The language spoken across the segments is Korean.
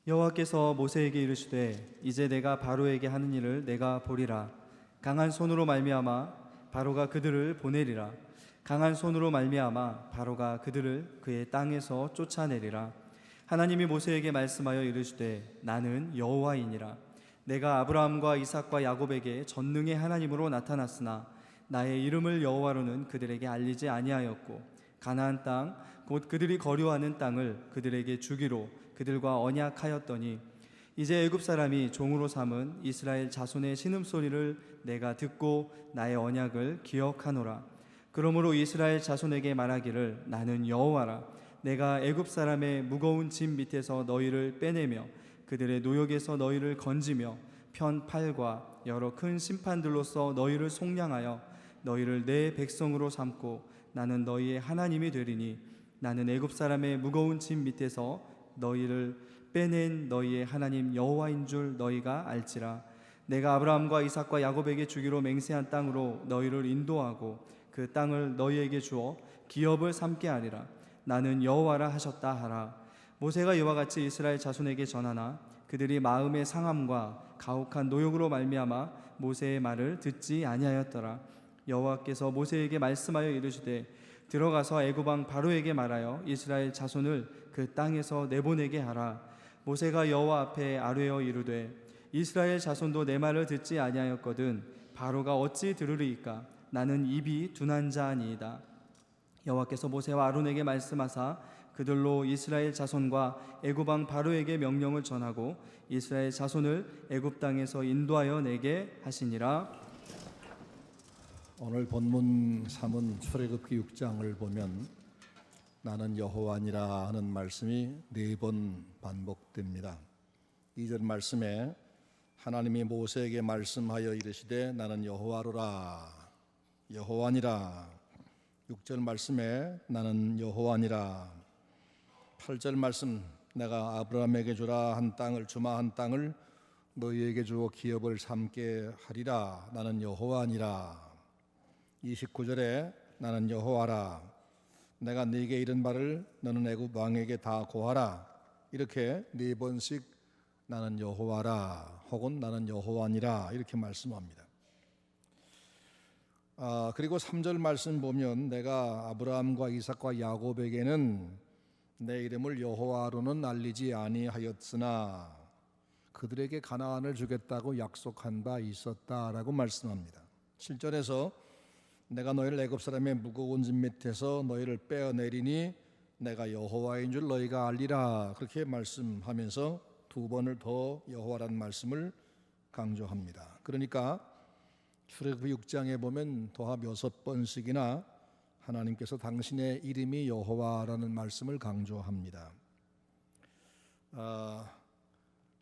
여호와께서 모세에게 이르시되 이제 내가 바로에게 하는 일을 내가 보리라. 강한 손으로 말미암아 바로가 그들을 보내리라. 강한 손으로 말미암아 바로가 그들을 그의 땅에서 쫓아내리라. 하나님이 모세에게 말씀하여 이르시되 나는 여호와이니라. 내가 아브라함과 이삭과 야곱에게 전능의 하나님으로 나타났으나 나의 이름을 여호와로는 그들에게 알리지 아니하였고 가나안 땅 곧 그들이 거류하는 땅을 그들에게 주기로 그들과 언약하였더니 이제 애굽 사람이 종으로 삼은 이스라엘 자손의 신음소리를 내가 듣고 나의 언약을 기억하노라. 그러므로 이스라엘 자손에게 말하기를 나는 여호와라. 내가 애굽 사람의 무거운 짐 밑에서 너희를 빼내며 그들의 노역에서 너희를 건지며 편 팔과 여러 큰 심판들로서 너희를 속량하여 너희를 내 백성으로 삼고 나는 너희의 하나님이 되리니 나는 애굽 사람의 무거운 짐 밑에서 너희를 빼낸 너희의 하나님 여호와인 줄 너희가 알지라. 내가 아브라함과 이삭과 야곱에게 주기로 맹세한 땅으로 너희를 인도하고 그 땅을 너희에게 주어 기업을 삼게 하리라. 나는 여호와라 하셨다 하라. 모세가 이와 같이 이스라엘 자손에게 전하나 그들이 마음의 상함과 가혹한 노역으로 말미암아 모세의 말을 듣지 아니하였더라. 여호와께서 모세에게 말씀하여 이르시되 들어가서 애굽 왕 바로에게 말하여 이스라엘 자손을 그 땅에서 내보내게 하라. 모세가 여호와 앞에 아뢰어 이르되 이스라엘 자손도 내 말을 듣지 아니하였거든 바로가 어찌 들으리이까. 나는 입이 둔한 자니이다. 여호와께서 모세와 아론에게 말씀하사 그들로 이스라엘 자손과 애굽 왕 바로에게 명령을 전하고 이스라엘 자손을 애굽 땅에서 인도하여 내게 하시니라. 오늘 본문 3은 출애굽기 6장을 보면 나는 여호와니라 하는 말씀이 4번 반복됩니다. 2절 말씀에 하나님이 모세에게 말씀하여 이르시되 나는 여호와로라 여호와니라. 6절 말씀에 나는 여호와니라. 8절 말씀 내가 아브라함에게 주라 한 땅을 주마한 땅을 너희에게 주어 기업을 삼게 하리라. 나는 여호와니라. 29절에 나는 여호와라. 내가 네게 이른 바를 너는 애굽 왕에게 다 고하라. 이렇게 4번씩 나는 여호와라 혹은 나는 여호와니라 이렇게 말씀합니다. 그리고 3절 말씀 보면 내가 아브라함과 이삭과 야곱에게는 내 이름을 여호와로는 알리지 아니하였으나 그들에게 가나안을 주겠다고 약속한 바 있었다라고 말씀합니다. 7절에서 내가 너희를 애굽 사람의 무거운 짐 밑에서 너희를 빼어내리니 내가 여호와인 줄 너희가 알리라 그렇게 말씀하면서 2번을 더 여호와라는 말씀을 강조합니다. 그러니까 출애굽기 6장에 보면 도합 6번씩이나 하나님께서 당신의 이름이 여호와라는 말씀을 강조합니다.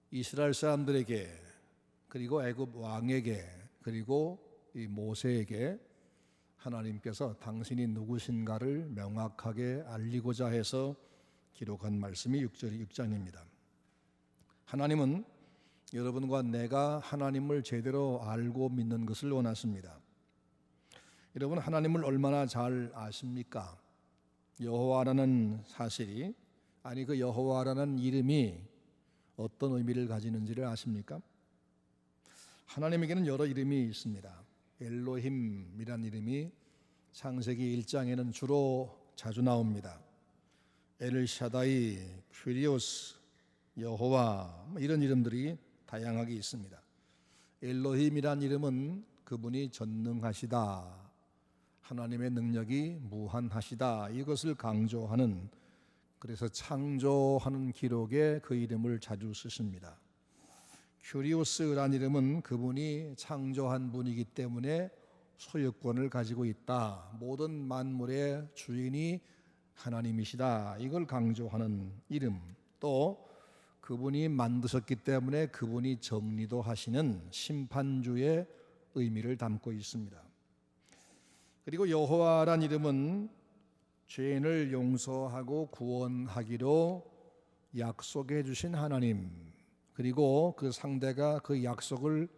이스라엘 사람들에게 그리고 애굽 왕에게 그리고 이 모세에게 하나님께서 당신이 누구신가를 명확하게 알리고자 해서 기록한 말씀이 6장입니다. 하나님은 여러분과 내가 하나님을 제대로 알고 믿는 것을 원하십니다. 여러분 하나님을 얼마나 잘 아십니까? 여호와라는 사실이 아니 그 여호와라는 이름이 어떤 의미를 가지는지를 아십니까? 하나님에게는 여러 이름이 있습니다. 엘로힘이란 이름이 창세기 1장에는 주로 자주 나옵니다. 엘샤다이, 큐리오스, 여호와 이런 이름들이 다양하게 있습니다. 엘로힘이란 이름은 그분이 전능하시다, 하나님의 능력이 무한하시다 이것을 강조하는, 그래서 창조하는 기록에 그 이름을 자주 쓰십니다. 큐리오스란 이름은 그분이 창조한 분이기 때문에 소유권을 가지고 있다, 모든 만물의 주인이 하나님이시다 이걸 강조하는 이름, 또 그분이 만드셨기 때문에 그분이 정리도 하시는 심판주의 의미를 담고 있습니다. 그리고 여호와란 이름은 죄인을 용서하고 구원하기로 약속해 주신 하나님, 그리고 그 상대가 그 약속을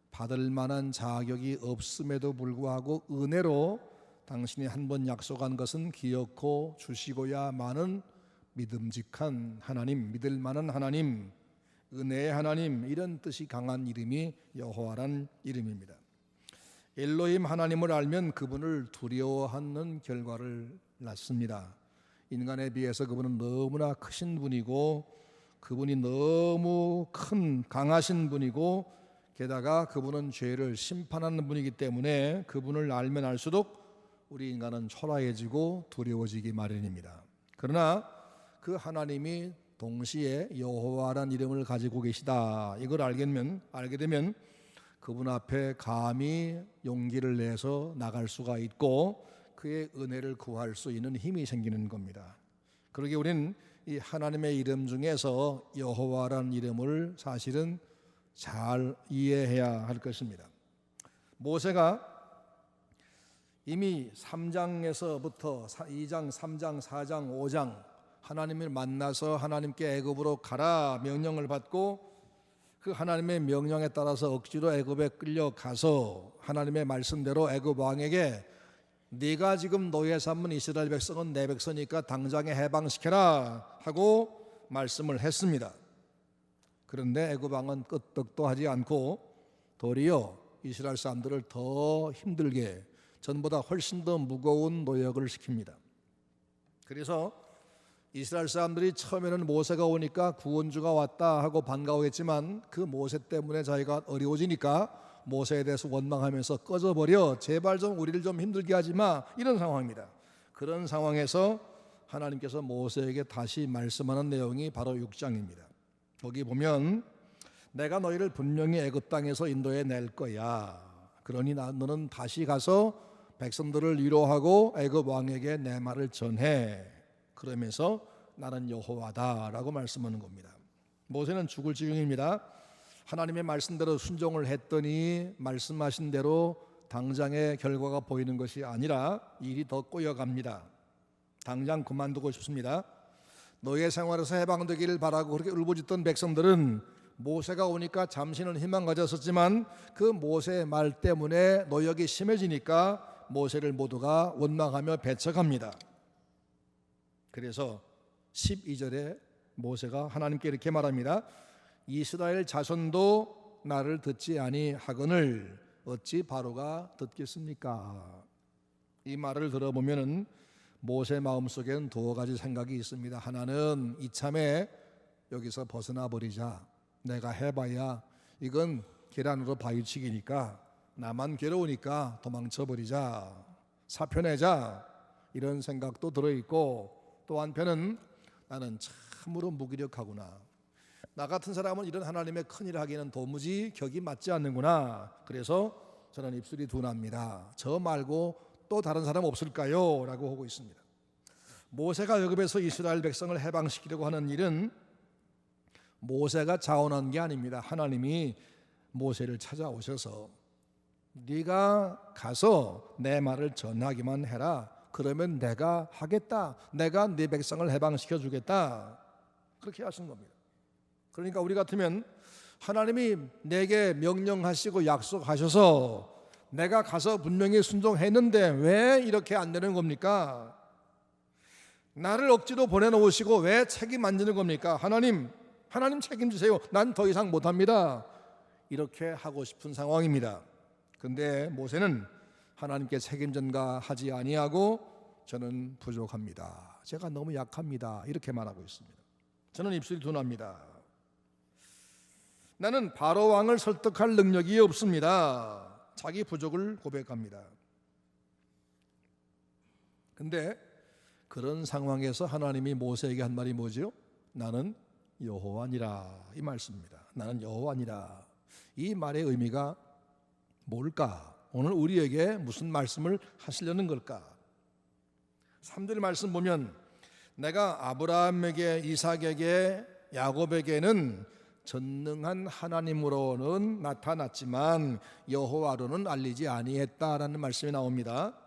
받을 만한 자격이 없음에도 불구하고 은혜로 당신이 한 번 약속한 것은 기억고 주시고야만은 믿음직한 하나님, 믿을 만한 하나님, 은혜의 하나님, 이런 뜻이 강한 이름이 여호와란 이름입니다. 엘로힘 하나님을 알면 그분을 두려워하는 결과를 낳습니다. 인간에 비해서 그분은 너무나 크신 분이고, 그분이 너무 큰 강하신 분이고, 게다가 그분은 죄를 심판하는 분이기 때문에 그분을 알면 알수록 우리 인간은 초라해지고 두려워지기 마련입니다. 그러나 그 하나님이 동시에 여호와란 이름을 가지고 계시다, 이걸 알게 되면 그분 앞에 감히 용기를 내서 나갈 수가 있고 그의 은혜를 구할 수 있는 힘이 생기는 겁니다. 그러기에 우리는 이 하나님의 이름 중에서 여호와란 이름을 사실은 잘 이해해야 할 것입니다. 모세가 이미 3장에서부터 2장, 3장, 4장, 5장 하나님을 만나서 하나님께 애굽으로 가라 명령을 받고 그 하나님의 명령에 따라서 억지로 애굽에 끌려가서 하나님의 말씀대로 애굽 왕에게 네가 지금 노예 삼은 이스라엘 백성은 내 백성이니까 당장에 해방시켜라 하고 말씀을 했습니다. 그런데 애굽 왕은 끄떡도 하지 않고 도리어 이스라엘 사람들을 더 힘들게, 전보다 훨씬 더 무거운 노역을 시킵니다. 그래서 이스라엘 사람들이 처음에는 모세가 오니까 구원주가 왔다 하고 반가워했지만 그 모세 때문에 자기가 어려워지니까 모세에 대해서 원망하면서 꺼져버려, 제발 좀 우리를 좀 힘들게 하지 마, 이런 상황입니다. 그런 상황에서 하나님께서 모세에게 다시 말씀하는 내용이 바로 6장입니다. 거기 보면 내가 너희를 분명히 애굽 땅에서 인도해 낼 거야. 그러니 너는 다시 가서 백성들을 위로하고 애굽 왕에게 내 말을 전해. 그러면서 나는 여호와다라고 말씀하는 겁니다. 모세는 죽을 지경입니다. 하나님의 말씀대로 순종을 했더니 말씀하신 대로 당장의 결과가 보이는 것이 아니라 일이 더 꼬여갑니다. 당장 그만두고 싶습니다. 노예 생활에서 해방되기를 바라고 그렇게 울부짖던 백성들은 모세가 오니까 잠시는 희망 가졌었지만 그 모세의 말 때문에 노역이 심해지니까 모세를 모두가 원망하며 배척합니다. 그래서 12절에 모세가 하나님께 이렇게 말합니다. 이스라엘 자손도 나를 듣지 아니하거늘 어찌 바로가 듣겠습니까? 이 말을 들어보면은 모세 마음속에는 두 가지 생각이 있습니다. 하나는 이참에 여기서 벗어나 버리자. 내가 해봐야 이건 계란으로 바위치기니까 나만 괴로우니까 도망쳐 버리자, 사표내자, 이런 생각도 들어있고, 또 한편은 나는 참으로 무기력하구나, 나 같은 사람은 이런 하나님의 큰일을 하기에는 도무지 격이 맞지 않는구나, 그래서 저는 입술이 둔합니다. 저 말고 또 다른 사람 없을까요? 라고 하고 있습니다. 모세가 애굽에서 이스라엘 백성을 해방시키려고 하는 일은 모세가 자원한 게 아닙니다. 하나님이 모세를 찾아오셔서 네가 가서 내 말을 전하기만 해라. 그러면 내가 하겠다. 내가 네 백성을 해방시켜 주겠다. 그렇게 하신 겁니다. 그러니까 우리 같으면 하나님이 내게 명령하시고 약속하셔서 내가 가서 분명히 순종했는데 왜 이렇게 안 되는 겁니까? 나를 억지로 보내놓으시고 왜 책임 안 지는 겁니까? 하나님 책임지세요. 난 더 이상 못합니다. 이렇게 하고 싶은 상황입니다. 근데 모세는 하나님께 책임 전가하지 아니하고 저는 부족합니다. 제가 너무 약합니다. 이렇게 말하고 있습니다. 저는 입술이 둔합니다. 나는 바로 왕을 설득할 능력이 없습니다. 자기 부족을 고백합니다. 근데 그런 상황에서 하나님이 모세에게 한 말이 뭐죠? 나는 여호와니라, 이 말씀입니다. 나는 여호와니라. 이 말의 의미가 뭘까? 오늘 우리에게 무슨 말씀을 하시려는 걸까? 3절 말씀 보면 내가 아브라함에게, 이삭에게, 야곱에게는 전능한 하나님으로는 나타났지만 여호와로는 알리지 아니했다라는 말씀이 나옵니다.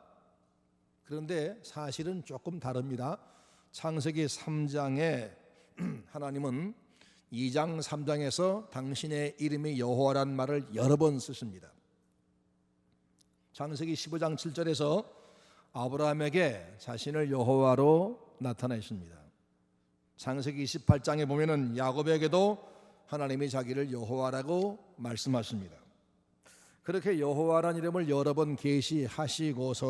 그런데 사실은 조금 다릅니다. 창세기 3장에 하나님은 2장 3장에서 당신의 이름이 여호와란 말을 여러 번 쓰십니다. 창세기 15장 7절에서 아브라함에게 자신을 여호와로 나타내십니다. 창세기 28장에 보면은 야곱에게도 하나님이 자기를 여호와라고 말씀하십니다. 그렇게 여호와라는 이름을 여러 번 계시하시고서도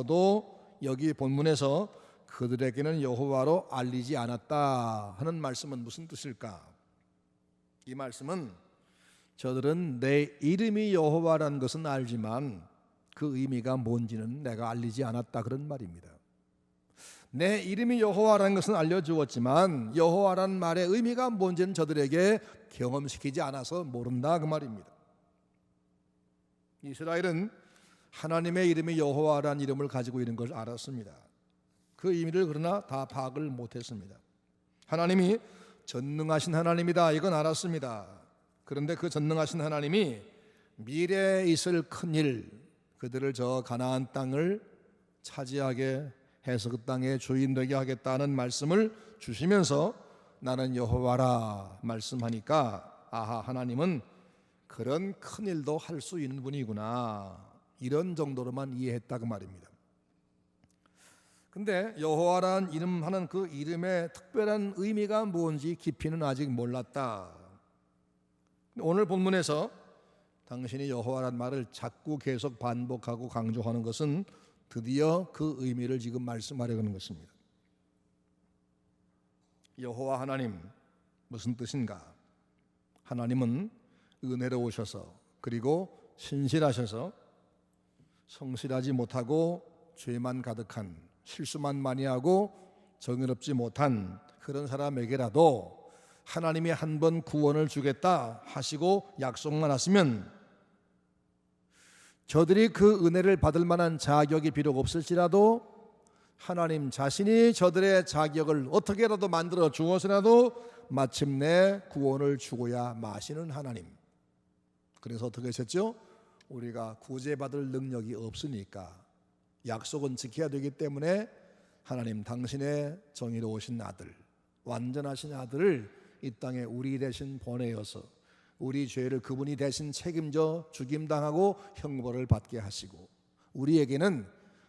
여기 본문에서 그들에게는 여호와로 알리지 않았다 하는 말씀은 무슨 뜻일까? 이 말씀은 저들은 내 이름이 여호와라는 것은 알지만 그 의미가 뭔지는 내가 알리지 않았다 그런 말입니다. 내 이름이 여호와라는 것은 알려주었지만 여호와라는 말의 의미가 뭔지는 저들에게 경험시키지 않아서 모른다 그 말입니다. 이스라엘은 하나님의 이름이 여호와라는 이름을 가지고 있는 걸 알았습니다. 그 의미를 그러나 다 파악을 못했습니다. 하나님이 전능하신 하나님이다 이건 알았습니다. 그런데 그 전능하신 하나님이 미래에 있을 큰일, 그들을 저 가나안 땅을 차지하게 해서 그 땅의 주인 되게 하겠다는 말씀을 주시면서 나는 여호와라 말씀하니까 아하, 하나님은 그런 큰일도 할 수 있는 분이구나, 이런 정도로만 이해했다 그 말입니다. 근데 여호와라는 이름 하는 그 이름의 특별한 의미가 뭔지 깊이는 아직 몰랐다. 오늘 본문에서 당신이 여호와라는 말을 자꾸 계속 반복하고 강조하는 것은 드디어 그 의미를 지금 말씀하려고 하는 것입니다. 여호와 하나님 무슨 뜻인가? 하나님은 은혜로우셔서 그리고 신실하셔서 성실하지 못하고 죄만 가득한, 실수만 많이 하고 정의롭지 못한 그런 사람에게라도 하나님이 한 번 구원을 주겠다 하시고 약속만 하시면 저들이 그 은혜를 받을 만한 자격이 비록 없을지라도 하나님 자신이 저들의 자격을 어떻게라도 만들어 주어서라도 마침내 구원을 주고야 마시는 하나님. 그래서 어떻게 하셨죠? 우리가 구제받을 능력이 없으니까 약속은 지켜야 되기 때문에 하나님 당신의 정의로우신 아들, 완전하신 아들을 이 땅에 우리 대신 보내어서 우리 죄를 그분이 대신 책임져 죽임당하고 형벌을 받게 하시고, 우리에게는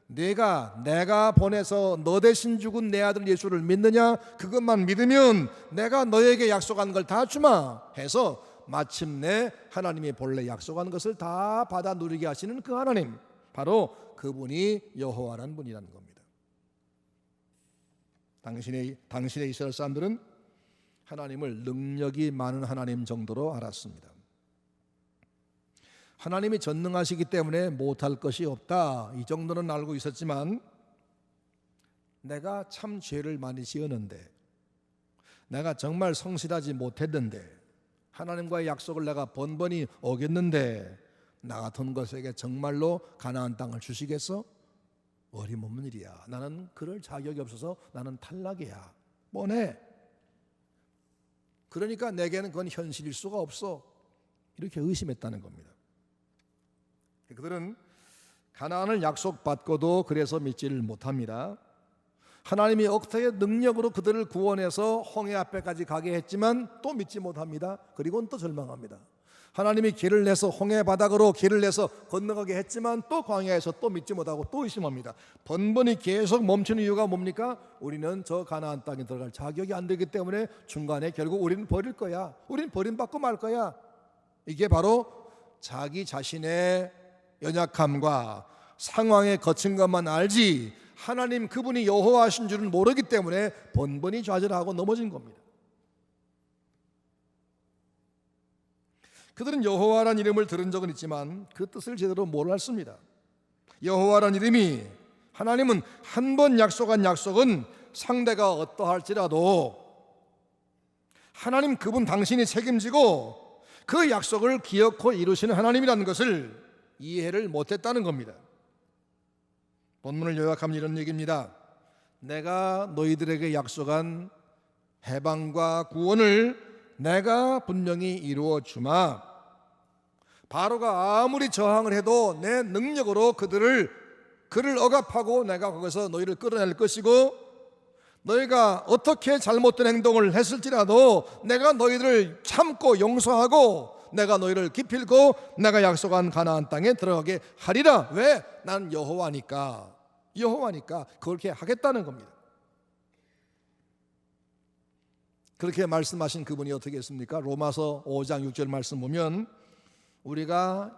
내가 보내서 너 대신 죽은 내 아들 예수를 믿느냐, 그것만 믿으면 내가 너에게 약속한 걸 다 주마 해서 마침내 하나님이 본래 약속한 것을 다 받아 누리게 하시는 그 하나님, 바로 그분이 여호와라는 분이라는 겁니다. 당신의 이스라엘 사람들은 하나님을 능력이 많은 하나님 정도로 알았습니다. 하나님이 전능하시기 때문에 못할 것이 없다, 이 정도는 알고 있었지만 내가 참 죄를 많이 지었는데, 내가 정말 성실하지 못했는데, 하나님과의 약속을 내가 번번이 어겼는데 나 같은 것에게 정말로 가나안 땅을 주시겠어? 어림없는 일이야. 나는 그럴 자격이 없어서 나는 탈락이야. 뻔해. 그러니까 내게는 그건 현실일 수가 없어. 이렇게 의심했다는 겁니다. 그들은 가나안을 약속받고도 그래서 믿지를 못합니다. 하나님이 어떻게 능력으로 그들을 구원해서 홍해 앞에까지 가게 했지만 또 믿지 못합니다. 그리고는 또 절망합니다. 하나님이 길을 내서 홍해 바닥으로 길을 내서 건너가게 했지만 또 광야에서 또 믿지 못하고 또 의심합니다. 번번이 계속 멈추는 이유가 뭡니까? 우리는 저 가나안 땅에 들어갈 자격이 안 되기 때문에 중간에 결국 우리는 버릴 거야. 우리는 버림받고 말 거야. 이게 바로 자기 자신의 연약함과 상황에 거친 것만 알지 하나님 그분이 여호와신 줄은 모르기 때문에 번번이 좌절하고 넘어진 겁니다. 그들은 여호와라는 이름을 들은 적은 있지만 그 뜻을 제대로 몰랐습니다. 여호와라는 이름이, 하나님은 한 번 약속한 약속은 상대가 어떠할지라도 하나님 그분 당신이 책임지고 그 약속을 기어코 이루시는 하나님이라는 것을 이해를 못했다는 겁니다. 본문을 요약하면 이런 얘기입니다. 내가 너희들에게 약속한 해방과 구원을 내가 분명히 이루어 주마. 바로가 아무리 저항을 해도 내 능력으로 그를 억압하고 내가 거기서 너희를 끌어낼 것이고, 너희가 어떻게 잘못된 행동을 했을지라도 내가 너희들을 참고 용서하고 내가 너희를 기필코 내가 약속한 가나안 땅에 들어가게 하리라. 왜? 난 여호와니까 그렇게 하겠다는 겁니다. 그렇게 말씀하신 그분이 어떻게 했습니까? 로마서 5장 6절 말씀 보면 우리가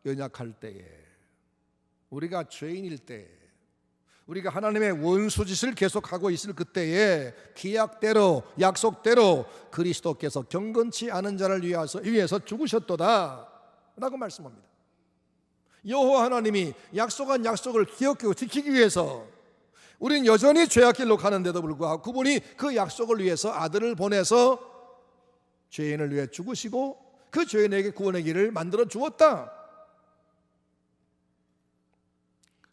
연약할 때에, 우리가 죄인일 때, 우리가 하나님의 원수짓을 계속하고 있을 그때에 기약대로 약속대로 그리스도께서 경건치 않은 자를 위해서 죽으셨도다 라고 말씀합니다. 여호와 하나님이 약속한 약속을 기억하고 지키기 위해서 우리는 여전히 죄악길로 가는데도 불구하고 그분이 그 약속을 위해서 아들을 보내서 죄인을 위해 죽으시고 그 죄인에게 구원의 길을 만들어 주었다.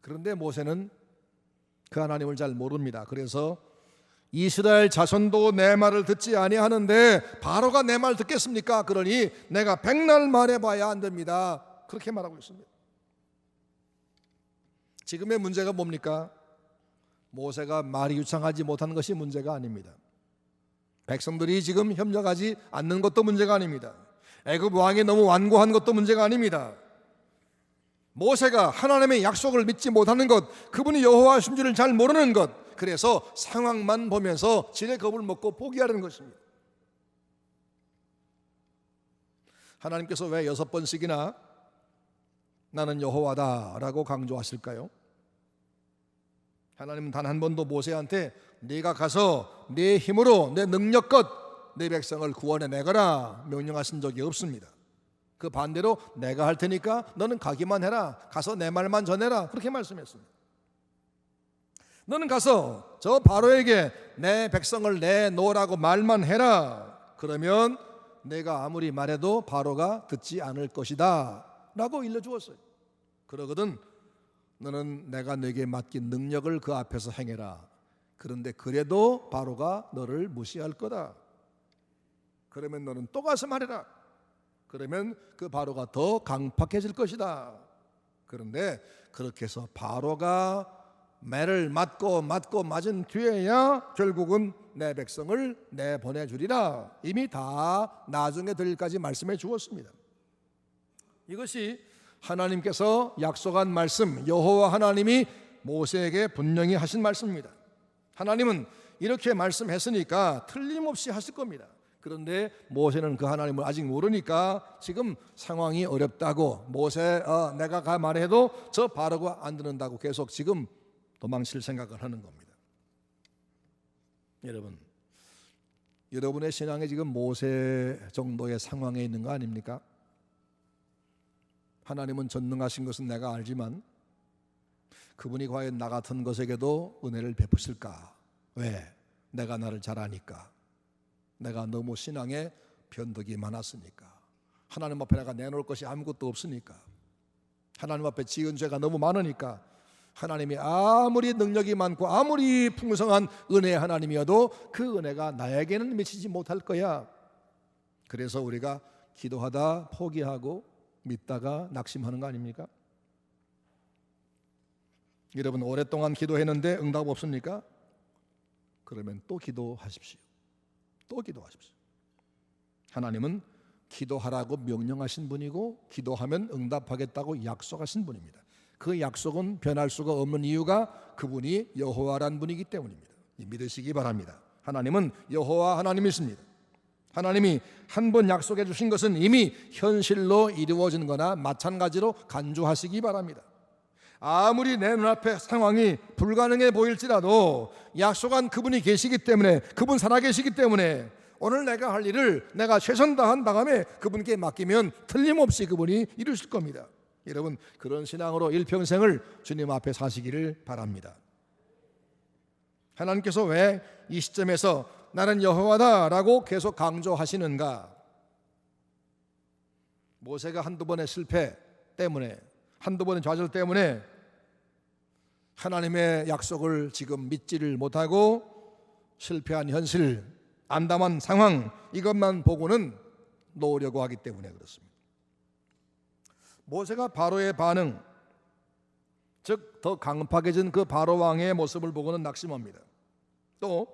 그런데 모세는 그 하나님을 잘 모릅니다. 그래서 이스라엘 자손도 내 말을 듣지 아니하는데 바로가 내 말 듣겠습니까? 그러니 내가 백날 말해봐야 안 됩니다. 그렇게 말하고 있습니다. 지금의 문제가 뭡니까? 모세가 말이 유창하지 못한 것이 문제가 아닙니다. 백성들이 지금 협력하지 않는 것도 문제가 아닙니다. 애굽 왕이 너무 완고한 것도 문제가 아닙니다. 모세가 하나님의 약속을 믿지 못하는 것, 그분이 여호와신 줄을 잘 모르는 것, 그래서 상황만 보면서 지레 겁을 먹고 포기하려는 것입니다. 하나님께서 왜 6번씩이나 나는 여호와다 라고 강조하실까요? 하나님은 단 한 번도 모세한테 네가 가서 네 힘으로 내 능력껏 내 백성을 구원해 내거라 명령하신 적이 없습니다. 그 반대로 내가 할 테니까 너는 가기만 해라, 가서 내 말만 전해라, 그렇게 말씀했습니다. 너는 가서 저 바로에게 내 백성을 내놓으라고 말만 해라. 그러면 내가 아무리 말해도 바로가 듣지 않을 것이다 라고 일러주었어요. 그러거든 너는 내가 내게 맡긴 능력을 그 앞에서 행해라. 그런데 그래도 바로가 너를 무시할 거다. 그러면 너는 또 가서 말해라. 그러면 그 바로가 더 강팍해질 것이다. 그런데 그렇게 해서 바로가 매를 맞고 맞은 뒤에야 결국은 내 백성을 내보내주리라. 이미 다 나중에 될 일까지 말씀해 주었습니다. 이것이 하나님께서 약속한 말씀, 여호와 하나님이 모세에게 분명히 하신 말씀입니다. 하나님은 이렇게 말씀했으니까 틀림없이 하실 겁니다. 그런데 모세는 그 하나님을 아직 모르니까 지금 상황이 어렵다고 모세 내가 말해도 저 바로가 안 듣는다고 계속 지금 도망칠 생각을 하는 겁니다. 여러분, 여러분의 신앙이 지금 모세 정도의 상황에 있는 거 아닙니까? 하나님은 전능하신 것은 내가 알지만 그분이 과연 나 같은 것에게도 은혜를 베푸실까? 왜? 내가 나를 잘 아니까. 내가 너무 신앙에 변덕이 많았으니까. 하나님 앞에 내가 내놓을 것이 아무것도 없으니까. 하나님 앞에 지은 죄가 너무 많으니까. 하나님이 아무리 능력이 많고 아무리 풍성한 은혜의 하나님이어도 그 은혜가 나에게는 미치지 못할 거야. 그래서 우리가 기도하다 포기하고 믿다가 낙심하는 거 아닙니까? 여러분 오랫동안 기도했는데 응답 없습니까? 그러면 또 기도하십시오. 또 기도하십시오. 하나님은 기도하라고 명령하신 분이고 기도하면 응답하겠다고 약속하신 분입니다. 그 약속은 변할 수가 없는 이유가 그분이 여호와란 분이기 때문입니다. 믿으시기 바랍니다. 하나님은 여호와 하나님이십니다. 하나님이 한 번 약속해 주신 것은 이미 현실로 이루어진 거나 마찬가지로 간주하시기 바랍니다. 아무리 내 눈앞에 상황이 불가능해 보일지라도 약속한 그분이 계시기 때문에, 그분 살아계시기 때문에 오늘 내가 할 일을 내가 최선 다한 다음에 그분께 맡기면 틀림없이 그분이 이루실 겁니다. 여러분 그런 신앙으로 일평생을 주님 앞에 사시기를 바랍니다. 하나님께서 왜 이 시점에서 나는 여호와다 라고 계속 강조하시는가? 모세가 한두 번의 실패 때문에, 한두 번의 좌절 때문에 하나님의 약속을 지금 믿지를 못하고 실패한 현실, 암담한 상황, 이것만 보고는 놓으려고 하기 때문에 그렇습니다. 모세가 바로의 반응, 즉 더 강팍해진 그 바로 왕의 모습을 보고는 낙심합니다. 또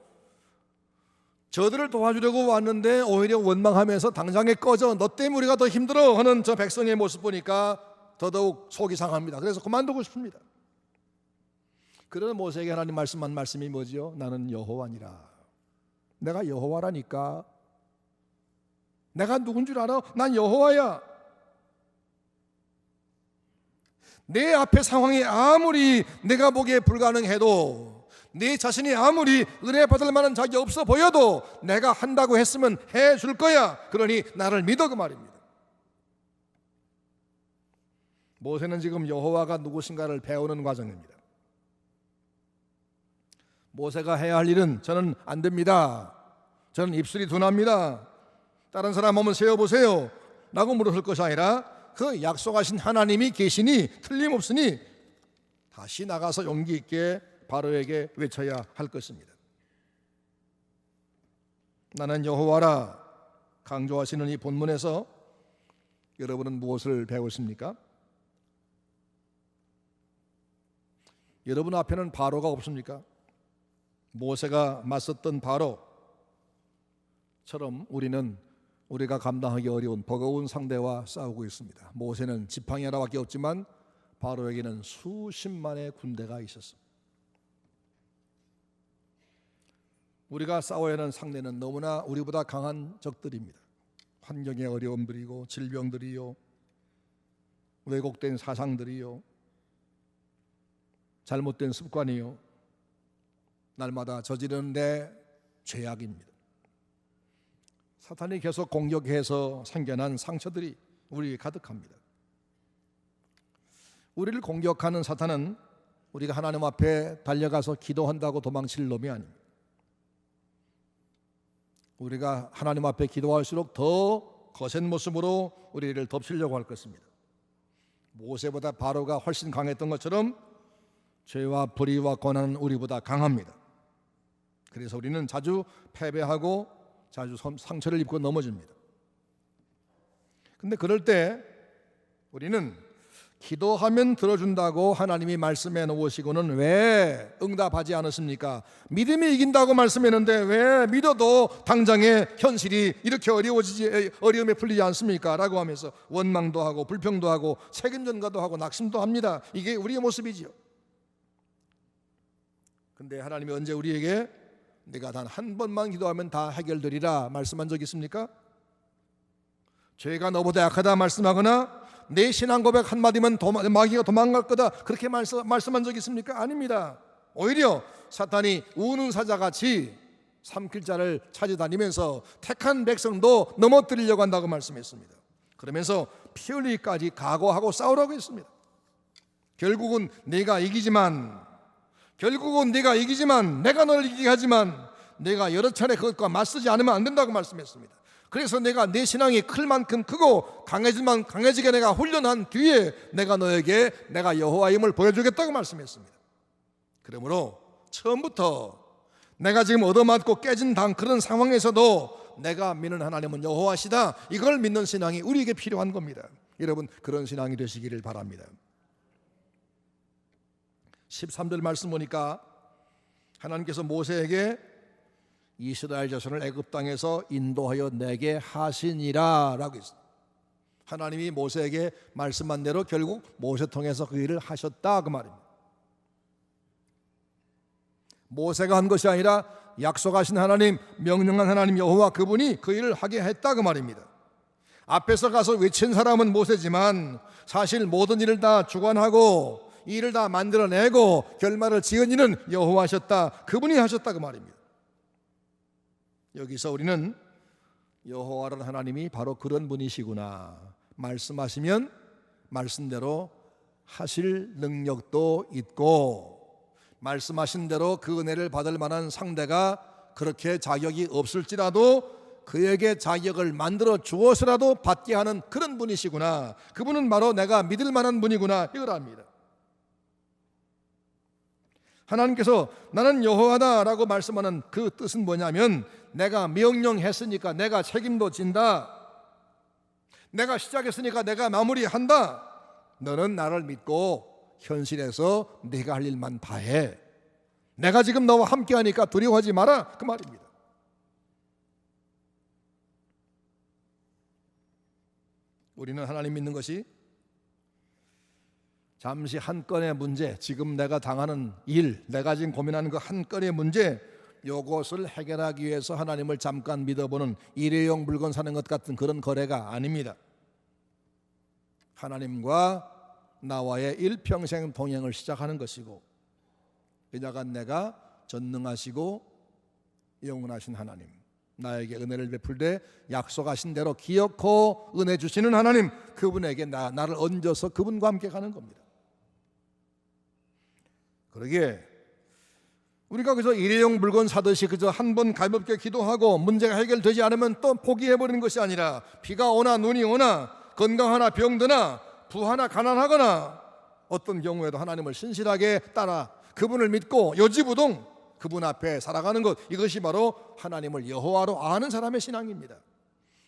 저들을 도와주려고 왔는데 오히려 원망하면서 당장에 꺼져, 너 때문에 우리가 더 힘들어 하는 저 백성의 모습 보니까 더더욱 속이 상합니다. 그래서 그만두고 싶습니다. 그러나 모세에게 하나님 말씀한 말씀이 뭐지요? 나는 여호와니라. 내가 여호와라니까. 내가 누군 줄 알아? 난 여호와야. 내 앞에 상황이 아무리 내가 보기에 불가능해도, 내 자신이 아무리 은혜 받을 만한 자격이 없어 보여도 내가 한다고 했으면 해줄 거야. 그러니 나를 믿어, 그 말입니다. 모세는 지금 여호와가 누구신가를 배우는 과정입니다. 모세가 해야 할 일은 저는 안 됩니다, 저는 입술이 둔합니다, 다른 사람 한번 세워보세요 라고 물었을 것이 아니라 그 약속하신 하나님이 계시니 틀림없으니 다시 나가서 용기 있게 바로에게 외쳐야 할 것입니다. 나는 여호와라 강조하시는 이 본문에서 여러분은 무엇을 배우십니까? 여러분 앞에는 바로가 없습니까? 모세가 맞섰던 바로처럼 우리는 우리가 감당하기 어려운 버거운 상대와 싸우고 있습니다. 모세는 지팡이 하나밖에 없지만 바로에게는 수십만의 군대가 있었습니다. 우리가 싸워야 하는 상대는 너무나 우리보다 강한 적들입니다. 환경의 어려움들이고 질병들이요, 왜곡된 사상들이요, 잘못된 습관이요, 날마다 저지르는 내 죄악입니다. 사탄이 계속 공격해서 생겨난 상처들이 우리에 가득합니다. 우리를 공격하는 사탄은 우리가 하나님 앞에 달려가서 기도한다고 도망칠 놈이 아닙니다. 우리가 하나님 앞에 기도할수록 더 거센 모습으로 우리를 덮치려고 할 것입니다. 모세보다 바로가 훨씬 강했던 것처럼 죄와 불의와 고난은 우리보다 강합니다. 그래서 우리는 자주 패배하고 자주 상처를 입고 넘어집니다. 근데 그럴 때 우리는 기도하면 들어준다고 하나님이 말씀해 놓으시고는 왜 응답하지 않으십니까? 믿음이 이긴다고 말씀했는데 왜 믿어도 당장의 현실이 이렇게 어려움에 풀리지 않습니까? 라고 하면서 원망도 하고 불평도 하고 책임전가도 하고 낙심도 합니다. 이게 우리의 모습이지요. 근데 하나님이 언제 우리에게 내가 단 한 번만 기도하면 다 해결되리라 말씀한 적 있습니까? 죄가 너보다 약하다 말씀하거나 내 신앙 고백 한마디면 마귀가 도망갈 거다 그렇게 말씀한 적 있습니까? 아닙니다. 오히려 사탄이 우는 사자같이 삼킬 자를 찾아다니면서 택한 백성도 넘어뜨리려고 한다고 말씀했습니다. 그러면서 피 흘리기까지 각오하고 싸우라고 했습니다. 결국은 네가 이기지만 내가 너를 이기게 하지만 내가 여러 차례 그것과 맞서지 않으면 안 된다고 말씀했습니다. 그래서 내가 내 신앙이 클 만큼 크고 강해지게 내가 훈련한 뒤에 내가 너에게 내가 여호와임을 보여주겠다고 말씀했습니다. 그러므로 처음부터 내가 지금 얻어맞고 깨진 그런 상황에서도 내가 믿는 하나님은 여호와시다, 이걸 믿는 신앙이 우리에게 필요한 겁니다. 여러분 그런 신앙이 되시기를 바랍니다. 13절 말씀 보니까 하나님께서 모세에게 이스라엘 자손을 애굽 땅에서 인도하여 내게 하시니라 라고 했습니다. 하나님이 모세에게 말씀한 대로 결국 모세 통해서 그 일을 하셨다 그 말입니다. 모세가 한 것이 아니라 약속하신 하나님, 명령한 하나님 여호와 그분이 그 일을 하게 했다 그 말입니다. 앞에서 가서 외친 사람은 모세지만 사실 모든 일을 다 주관하고 이 일을 다 만들어내고 결말을 지은 이는 여호와셨다, 그분이 하셨다 그 말입니다. 여기서 우리는 여호와라는 하나님이 바로 그런 분이시구나, 말씀하시면 말씀대로 하실 능력도 있고 말씀하신 대로 그 은혜를 받을 만한 상대가 그렇게 자격이 없을지라도 그에게 자격을 만들어 주어서라도 받게 하는 그런 분이시구나, 그분은 바로 내가 믿을 만한 분이구나, 이걸 압니다. 하나님께서 나는 여호와다 라고 말씀하는 그 뜻은 뭐냐면 내가 명령했으니까 내가 책임도 진다, 내가 시작했으니까 내가 마무리한다, 너는 나를 믿고 현실에서 네가 할 일만 다 해, 내가 지금 너와 함께하니까 두려워하지 마라 그 말입니다. 우리는 하나님 믿는 것이 잠시 한 건의 문제, 지금 내가 당하는 일, 내가 지금 고민하는 그 한 건의 문제, 요것을 해결하기 위해서 하나님을 잠깐 믿어보는 일회용 물건 사는 것 같은 그런 거래가 아닙니다. 하나님과 나와의 일평생 동행을 시작하는 것이고, 이자가 내가 전능하시고 영원하신 하나님, 나에게 은혜를 베풀 때 약속하신 대로 기어코 은혜 주시는 하나님, 그분에게 나를 얹어서 그분과 함께 가는 겁니다. 그러기에 우리가 그저 일회용 물건 사듯이 그저 한 번 가볍게 기도하고 문제가 해결되지 않으면 또 포기해버리는 것이 아니라, 비가 오나 눈이 오나 건강하나 병드나 부하나 가난하거나 어떤 경우에도 하나님을 신실하게 따라 그분을 믿고 요지부동 그분 앞에 살아가는 것, 이것이 바로 하나님을 여호와로 아는 사람의 신앙입니다.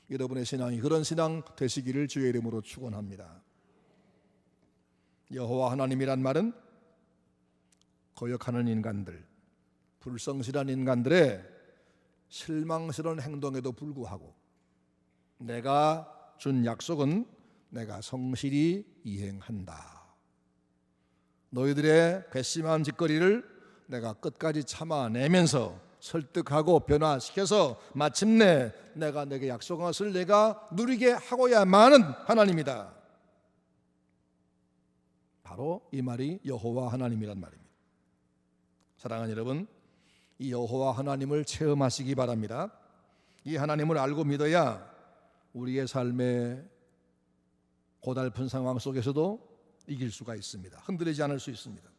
여러분의 신앙이 그런 신앙 되시기를 주의 이름으로 축원합니다. 여호와 하나님이란 말은 거역하는 인간들, 불성실한 인간들의 실망스러운 행동에도 불구하고 내가 준 약속은 내가 성실히 이행한다. 너희들의 괘씸한 짓거리를 내가 끝까지 참아내면서 설득하고 변화시켜서 마침내 내가 내게 약속한 것을 내가 누리게 하고야만은 하나님이다. 바로 이 말이 여호와 하나님이란 말입니다. 사랑하는 여러분, 이 여호와 하나님을 체험하시기 바랍니다. 이 하나님을 알고 믿어야 우리의 삶의 고달픈 상황 속에서도 이길 수가 있습니다. 흔들리지 않을 수 있습니다.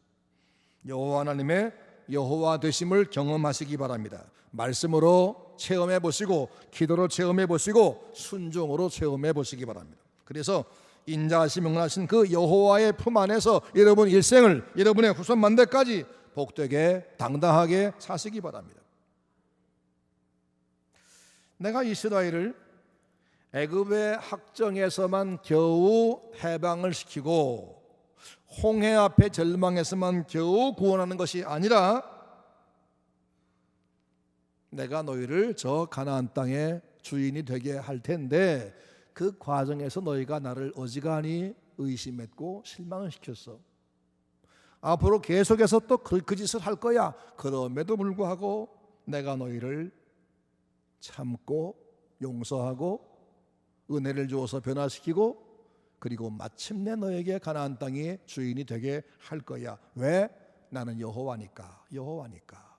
여호와 하나님의 여호와 되심을 경험하시기 바랍니다. 말씀으로 체험해 보시고, 기도로 체험해 보시고, 순종으로 체험해 보시기 바랍니다. 그래서 인자하시며 명하신 그 여호와의 품 안에서 여러분 일생을, 여러분의 후손 만대까지 복되게 당당하게 사시기 바랍니다. 내가 이스라엘을 애굽의 학정에서만 겨우 해방을 시키고 홍해 앞에 절망에서만 겨우 구원하는 것이 아니라, 내가 너희를 저 가나안 땅의 주인이 되게 할 텐데 그 과정에서 너희가 나를 어지간히 의심했고 실망을 시켰어. 앞으로 계속해서 또 그 짓을 할 거야. 그럼에도 불구하고 내가 너희를 참고 용서하고 은혜를 주어서 변화시키고, 그리고 마침내 너에게 가나안 땅의 주인이 되게 할 거야. 왜? 나는 여호와니까. 여호와니까.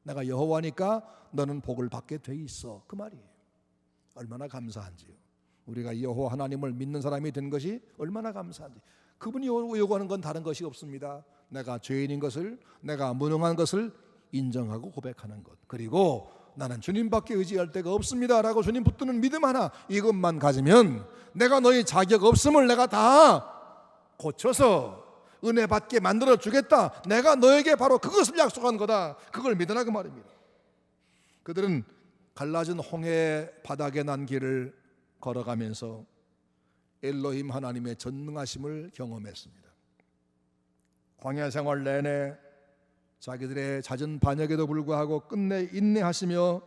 내가 여호와니까 너는 복을 받게 돼 있어. 그 말이에요. 얼마나 감사한지요. 우리가 여호와 하나님을 믿는 사람이 된 것이 얼마나 감사한지. 그분이 요구하는 건 다른 것이 없습니다. 내가 죄인인 것을, 내가 무능한 것을 인정하고 고백하는 것, 그리고 나는 주님밖에 의지할 데가 없습니다 라고 주님 붙드는 믿음 하나, 이것만 가지면 내가 너희 자격 없음을 내가 다 고쳐서 은혜 받게 만들어 주겠다. 내가 너에게 바로 그것을 약속한 거다. 그걸 믿으라 그 말입니다. 그들은 갈라진 홍해 바닥에 난 길을 걸어가면서 엘로힘 하나님의 전능하심을 경험했습니다. 광야 생활 내내 자기들의 잦은 반역에도 불구하고 끝내 인내하시며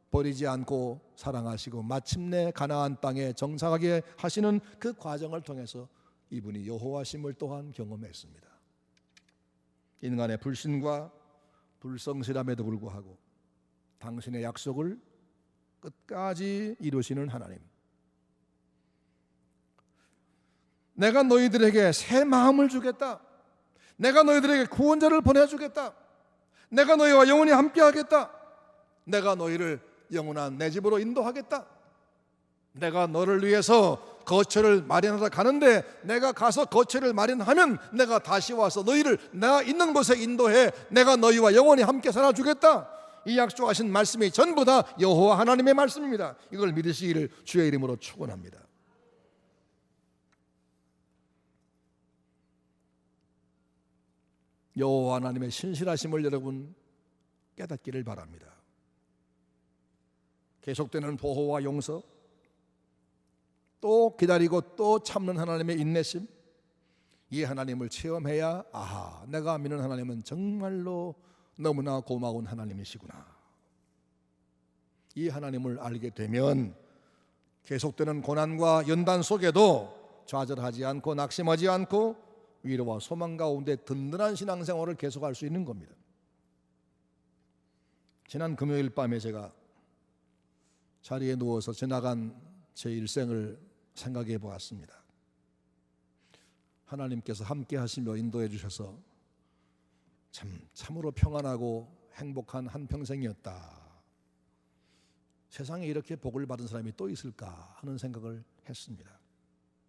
버리지 않고 사랑하시고 마침내 가나안 땅에 정착하게 하시는 그 과정을 통해서 이분이 여호와심을 또한 경험했습니다. 인간의 불신과 불성실함에도 불구하고 당신의 약속을 끝까지 이루시는 하나님, 내가 너희들에게 새 마음을 주겠다. 내가 너희들에게 구원자를 보내주겠다. 내가 너희와 영원히 함께하겠다. 내가 너희를 영원한 내 집으로 인도하겠다. 내가 너를 위해서 거처를 마련하러 가는데 내가 가서 거처를 마련하면 내가 다시 와서 너희를 내가 있는 곳에 인도해 내가 너희와 영원히 함께 살아주겠다. 이 약속하신 말씀이 전부 다 여호와 하나님의 말씀입니다. 이걸 믿으시기를 주의 이름으로 축원합니다. 여호와 하나님의 신실하심을 여러분 깨닫기를 바랍니다. 계속되는 보호와 용서, 또 기다리고 또 참는 하나님의 인내심, 이 하나님을 체험해야 아하, 내가 믿는 하나님은 정말로 너무나 고마운 하나님이시구나. 이 하나님을 알게 되면 계속되는 고난과 연단 속에도 좌절하지 않고 낙심하지 않고 위로와 소망 가운데 든든한 신앙생활을 계속할 수 있는 겁니다. 지난 금요일 밤에 제가 자리에 누워서 지나간 제 일생을 생각해 보았습니다. 하나님께서 함께 하시며 인도해 주셔서 참으로 평안하고 행복한 한평생이었다. 세상에 이렇게 복을 받은 사람이 또 있을까 하는 생각을 했습니다.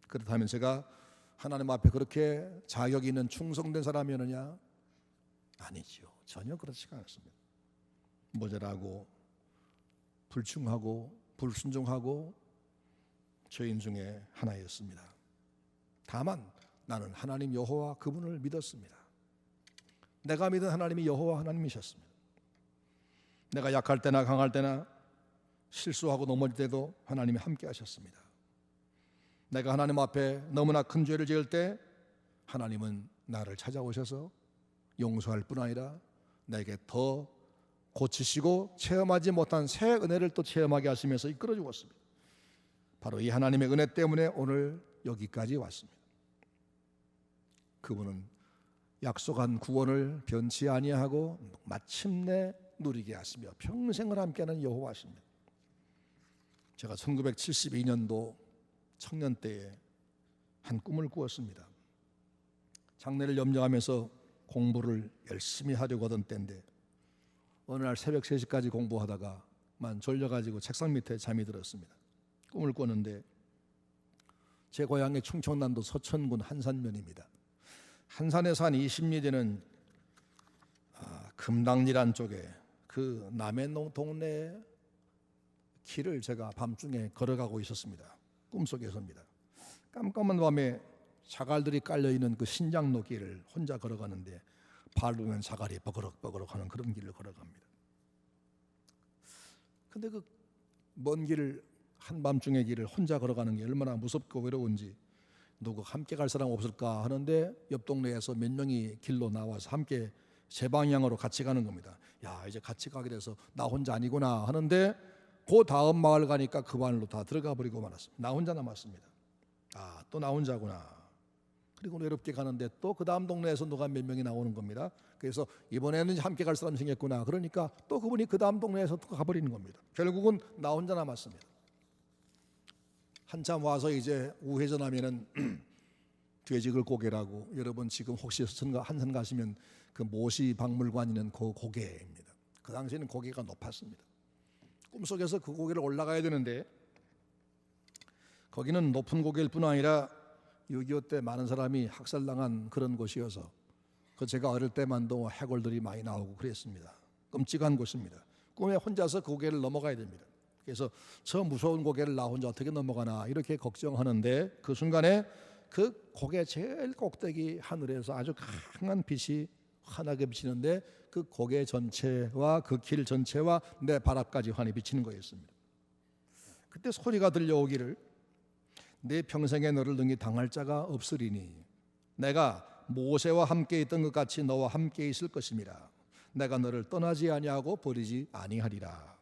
그렇다면 제가 하나님 앞에 그렇게 자격 있는 충성된 사람이었느냐? 아니지요. 전혀 그렇지가 않습니다. 모자라고 불충하고 불순종하고 죄인 중에 하나였습니다. 다만 나는 하나님 여호와 그분을 믿었습니다. 내가 믿은 하나님이 여호와 하나님이셨습니다. 내가 약할 때나 강할 때나 실수하고 넘어질 때도 하나님이 함께 하셨습니다. 내가 하나님 앞에 너무나 큰 죄를 지을 때 하나님은 나를 찾아오셔서 용서할 뿐 아니라 내게 더 고치시고 체험하지 못한 새 은혜를 또 체험하게 하시면서 이끌어 주었습니다. 바로 이 하나님의 은혜 때문에 오늘 여기까지 왔습니다. 그분은 약속한 구원을 변치 아니하고 마침내 누리게 하시며 평생을 함께하는 여호와십니다. 제가 1972년도 청년 때에 한 꿈을 꾸었습니다. 장래를 염려하면서 공부를 열심히 하려고 하던 때인데 어느 날 새벽 3시까지 공부하다가만 졸려가지고 책상 밑에 잠이 들었습니다. 꿈을 꿨는데 제 고향의 충청남도 서천군 한산면입니다. 한산에서 한 20리 되는 금당리란 쪽에 그 남해 동네 길을 제가 밤중에 걸어가고 있었습니다. 꿈속에서입니다. 깜깜한 밤에 자갈들이 깔려있는 그 신장로 길을 혼자 걸어가는데 밟으면 자갈이 버그럭버그럭 하는 그런 길을 걸어갑니다. 근데 그 먼 길을 한밤중의 길을 혼자 걸어가는 게 얼마나 무섭고 외로운지 누구 함께 갈 사람 없을까 하는데 옆 동네에서 몇 명이 길로 나와서 함께 제 방향으로 같이 가는 겁니다. 야, 이제 같이 가게 돼서 나 혼자 아니구나 하는데 그 다음 마을 가니까 그 반으로 다 들어가 버리고 말았습니다. 나 혼자 남았습니다. 아, 또 나 혼자구나. 그리고 외롭게 가는데 또 그 다음 동네에서 누가 몇 명이 나오는 겁니다. 그래서 이번에는 함께 갈 사람 생겼구나. 그러니까 또 그분이 그 다음 동네에서 또 가버리는 겁니다. 결국은 나 혼자 남았습니다. 한참 와서 이제 우회전하면은 돼지글 고개라고, 여러분 지금 혹시 한산 가시면 그 모시 박물관 있는 그 고개입니다. 그 당시에는 고개가 높았습니다. 꿈속에서 그 고개를 올라가야 되는데 거기는 높은 고개일 뿐 아니라 6.25 때 많은 사람이 학살당한 그런 곳이어서 그 제가 어릴 때만도 해골들이 많이 나오고 그랬습니다. 끔찍한 곳입니다. 꿈에 혼자서 그 고개를 넘어가야 됩니다. 그래서 저 무서운 고개를 나 혼자 어떻게 넘어가나 이렇게 걱정하는데 그 순간에 그 고개 제일 꼭대기 하늘에서 아주 강한 빛이 환하게 비치는데 그 고개 전체와 그 길 전체와 내 발 앞까지 환히 비치는 거였습니다. 그때 소리가 들려오기를 내 평생에 너를 등이 당할 자가 없으리니 내가 모세와 함께 있던 것 같이 너와 함께 있을 것임이라. 내가 너를 떠나지 아니하고 버리지 아니하리라.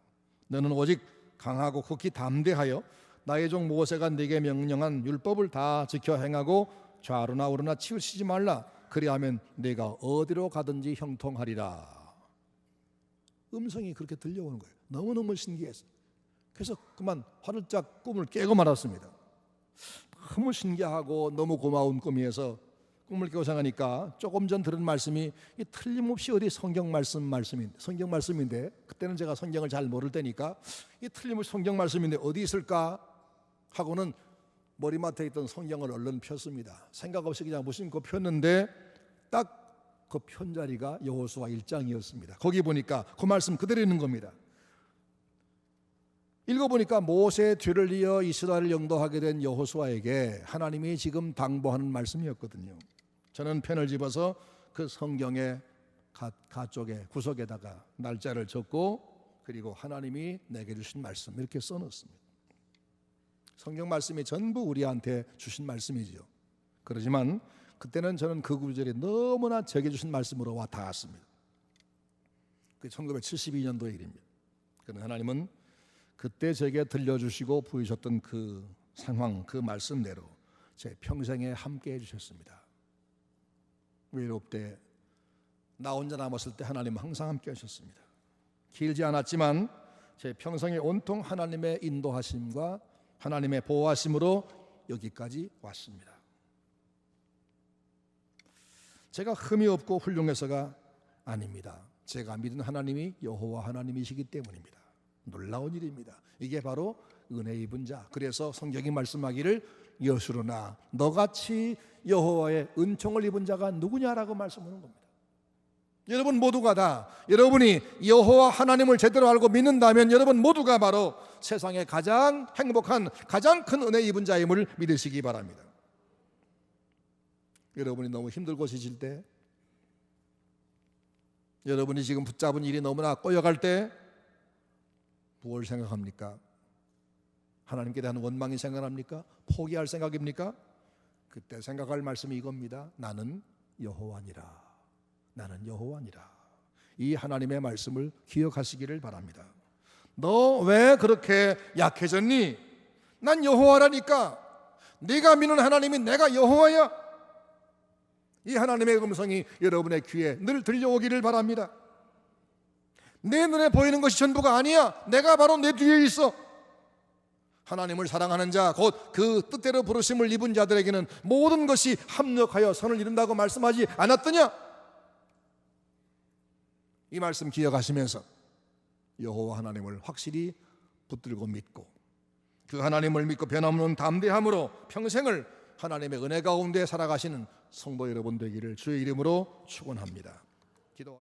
너는 오직 강하고 극히 담대하여 나의 종 모세가 네게 명령한 율법을 다 지켜 행하고 좌로나 우로나 치우치지 말라. 그리하면 네가 어디로 가든지 형통하리라. 음성이 그렇게 들려오는 거예요. 너무너무 신기했어요. 그래서 그만 화들짝 꿈을 깨고 말았습니다. 너무 신기하고 너무 고마운 꿈이어서 꿈을 깨고 생각하니까 조금 전 들은 말씀이 이 틀림없이 어디 성경 말씀인데 그때는 제가 성경을 잘 모를 때니까 이 틀림없이 성경 말씀인데 어디 있을까 하고는 머리맡에 있던 성경을 얼른 폈습니다. 생각 없이 그냥 무심코 폈는데 딱 그 편자리가 여호수아 1장이었습니다. 거기 보니까 그 말씀 그대로 있는 겁니다. 읽어보니까 모세의 뒤를 이어 이스라엘을 영도하게 된 여호수아에게 하나님이 지금 당부하는 말씀이었거든요. 저는 펜을 집어서 그 성경의 가쪽에 구석에다가 날짜를 적고 그리고 하나님이 내게 주신 말씀 이렇게 써놓습니다. 성경 말씀이 전부 우리한테 주신 말씀이지요. 그렇지만 그때는 저는 그 구절이 너무나 제게 주신 말씀으로 와 닿았습니다. 그 1972년도의 일입니다. 그러나 하나님은 그때 제게 들려주시고 보이셨던 그 상황, 그 말씀대로 제 평생에 함께 해주셨습니다. 외롭 때, 나 혼자 남았을 때 하나님은 항상 함께 하셨습니다. 길지 않았지만 제 평생에 온통 하나님의 인도하심과 하나님의 보호하심으로 여기까지 왔습니다. 제가 흠이 없고 훌륭해서가 아닙니다. 제가 믿은 하나님이 여호와 하나님이시기 때문입니다. 놀라운 일입니다. 이게 바로 은혜 입은 자. 그래서 성경이 말씀하기를 여수로나 너같이 여호와의 은총을 입은 자가 누구냐라고 말씀하는 겁니다. 여러분 모두가 다 여러분이 여호와 하나님을 제대로 알고 믿는다면 여러분 모두가 바로 세상에 가장 행복한 가장 큰 은혜 입은 자임을 믿으시기 바랍니다. 여러분이 너무 힘들고 지칠 때, 여러분이 지금 붙잡은 일이 너무나 꼬여갈 때 무엇을 생각합니까? 하나님께 대한 원망이 생각납니까? 포기할 생각입니까? 그때 생각할 말씀이 이겁니다. 나는 여호와니라. 나는 여호와니라. 이 하나님의 말씀을 기억하시기를 바랍니다. 너 왜 그렇게 약해졌니? 난 여호와라니까. 네가 믿는 하나님이 내가 여호와야. 이 하나님의 음성이 여러분의 귀에 늘 들려오기를 바랍니다. 내 눈에 보이는 것이 전부가 아니야. 내가 바로 내 뒤에 있어. 하나님을 사랑하는 자, 곧 그 뜻대로 부르심을 입은 자들에게는 모든 것이 합력하여 선을 이룬다고 말씀하지 않았더냐? 이 말씀 기억하시면서 여호와 하나님을 확실히 붙들고 믿고 그 하나님을 믿고 변함없는 담대함으로 평생을 하나님의 은혜 가운데 살아가시는 성도 여러분 되기를 주의 이름으로 축원합니다. 기도.